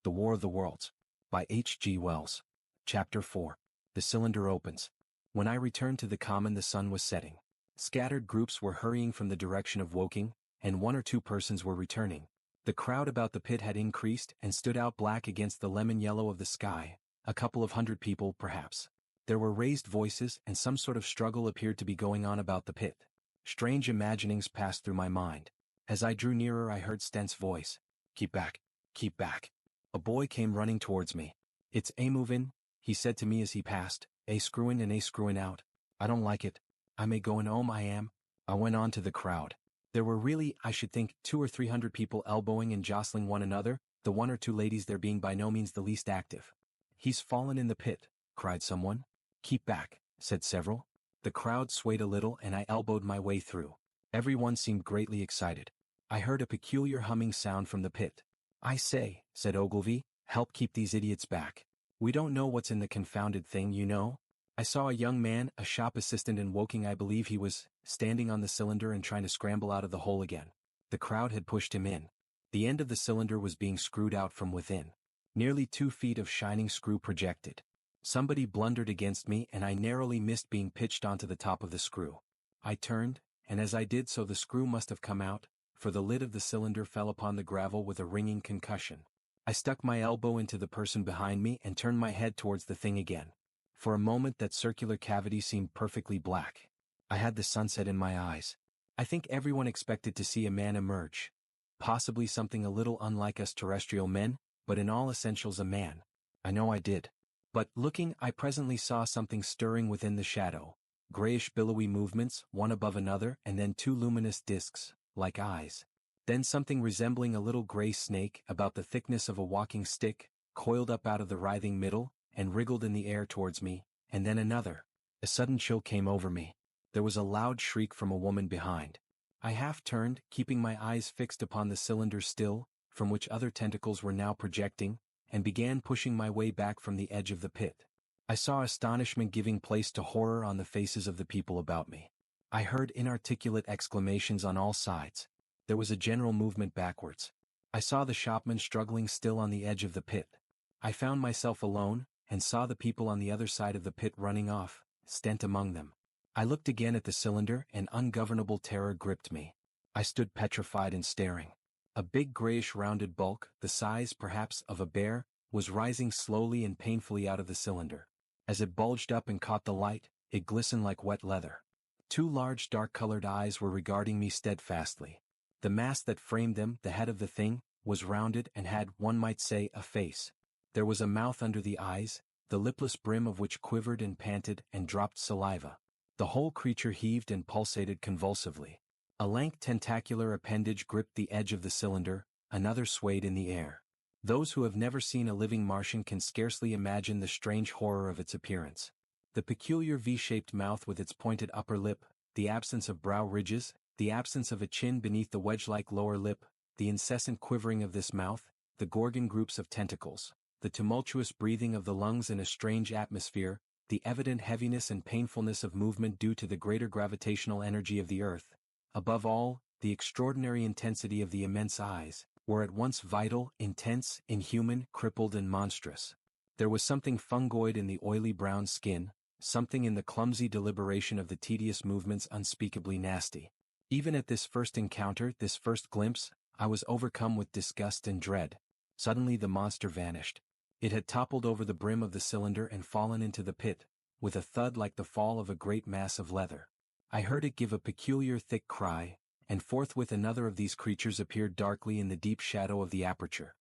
The War of the Worlds. By H. G. Wells. Chapter 4. The cylinder opens. When I returned to the common, the sun was setting. Scattered groups were hurrying from the direction of Woking, and one or two persons were returning. The crowd about the pit had increased and stood out black against the lemon yellow of the sky, a couple of hundred people perhaps. There were raised voices, and some sort of struggle appeared to be going on about the pit. Strange imaginings passed through my mind. As I drew nearer, I heard Stent's voice. "Keep back. Keep back." A boy came running towards me. "It's a movin'," he said to me as he passed, "a screwin' and a screwin' out. I don't like it. I may go and I am." I went on to the crowd. There were really, I should think, 200 or 300 people elbowing and jostling one another, the one or two ladies there being by no means the least active. "He's fallen in the pit," cried someone. "Keep back," said several. The crowd swayed a little and I elbowed my way through. Everyone seemed greatly excited. I heard a peculiar humming sound from the pit. "I say," said Ogilvy, "help keep these idiots back. We don't know what's in the confounded thing, you know." I saw a young man, a shop assistant in Woking I believe he was, standing on the cylinder and trying to scramble out of the hole again. The crowd had pushed him in. The end of the cylinder was being screwed out from within. Nearly 2 feet of shining screw projected. Somebody blundered against me and I narrowly missed being pitched onto the top of the screw. I turned, and as I did so the screw must have come out, for the lid of the cylinder fell upon the gravel with a ringing concussion. I stuck my elbow into the person behind me and turned my head towards the thing again. For a moment that circular cavity seemed perfectly black. I had the sunset in my eyes. I think everyone expected to see a man emerge. Possibly something a little unlike us terrestrial men, but in all essentials a man. I know I did. But, looking, I presently saw something stirring within the shadow. Grayish billowy movements, one above another, and then 2 luminous discs, like eyes. Then something resembling a little gray snake, about the thickness of a walking stick, coiled up out of the writhing middle, and wriggled in the air towards me, and then another. A sudden chill came over me. There was a loud shriek from a woman behind. I half turned, keeping my eyes fixed upon the cylinder still, from which other tentacles were now projecting, and began pushing my way back from the edge of the pit. I saw astonishment giving place to horror on the faces of the people about me. I heard inarticulate exclamations on all sides. There was a general movement backwards. I saw the shopman struggling still on the edge of the pit. I found myself alone, and saw the people on the other side of the pit running off, Stent among them. I looked again at the cylinder and ungovernable terror gripped me. I stood petrified and staring. A big grayish rounded bulk, the size, perhaps, of a bear, was rising slowly and painfully out of the cylinder. As it bulged up and caught the light, it glistened like wet leather. 2 large dark-colored eyes were regarding me steadfastly. The mass that framed them, the head of the thing, was rounded and had, one might say, a face. There was a mouth under the eyes, the lipless brim of which quivered and panted and dropped saliva. The whole creature heaved and pulsated convulsively. A lank tentacular appendage gripped the edge of the cylinder, another swayed in the air. Those who have never seen a living Martian can scarcely imagine the strange horror of its appearance. The peculiar V-shaped mouth with its pointed upper lip, the absence of brow ridges, the absence of a chin beneath the wedge-like lower lip, the incessant quivering of this mouth, the gorgon groups of tentacles, the tumultuous breathing of the lungs in a strange atmosphere, the evident heaviness and painfulness of movement due to the greater gravitational energy of the earth. Above all, the extraordinary intensity of the immense eyes, were at once vital, intense, inhuman, crippled and monstrous. There was something fungoid in the oily brown skin, something in the clumsy deliberation of the tedious movements unspeakably nasty. Even at this first encounter, this first glimpse, I was overcome with disgust and dread. Suddenly the monster vanished. It had toppled over the brim of the cylinder and fallen into the pit, with a thud like the fall of a great mass of leather. I heard it give a peculiar thick cry, and forthwith another of these creatures appeared darkly in the deep shadow of the aperture.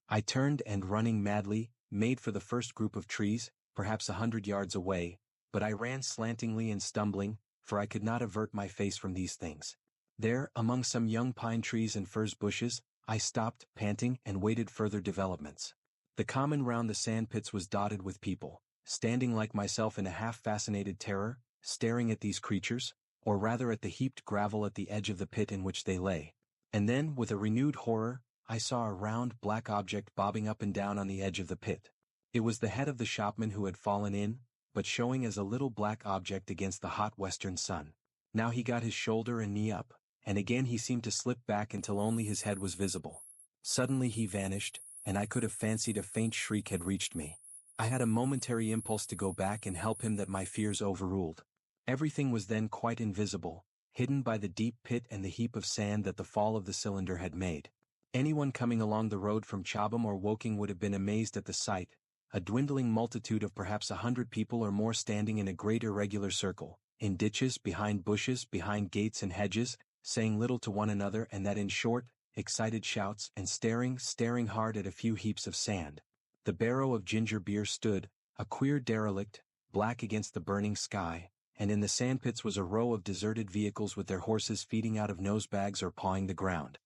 I turned and running madly, made for the first group of trees, perhaps 100 yards away, but I ran slantingly and stumbling, for I could not avert my face from these things. There, among some young pine trees and furze bushes, I stopped, panting, and waited further developments. The common round the sand pits was dotted with people, standing like myself in a half-fascinated terror, staring at these creatures, or rather at the heaped gravel at the edge of the pit in which they lay. And then, with a renewed horror, I saw a round black object bobbing up and down on the edge of the pit. It was the head of the shopman who had fallen in, but showing as a little black object against the hot western sun. Now he got his shoulder and knee up, and again he seemed to slip back until only his head was visible. Suddenly he vanished, and I could have fancied a faint shriek had reached me. I had a momentary impulse to go back and help him that my fears overruled. Everything was then quite invisible, hidden by the deep pit and the heap of sand that the fall of the cylinder had made. Anyone coming along the road from Chobham or Woking would have been amazed at the sight, a dwindling multitude of perhaps 100 people or more standing in a great irregular circle, in ditches, behind bushes, behind gates and hedges, saying little to one another, and that in short, excited shouts, and staring hard at a few heaps of sand. The barrow of ginger beer stood, a queer derelict, black against the burning sky, and in the sandpits was a row of deserted vehicles with their horses feeding out of nosebags or pawing the ground.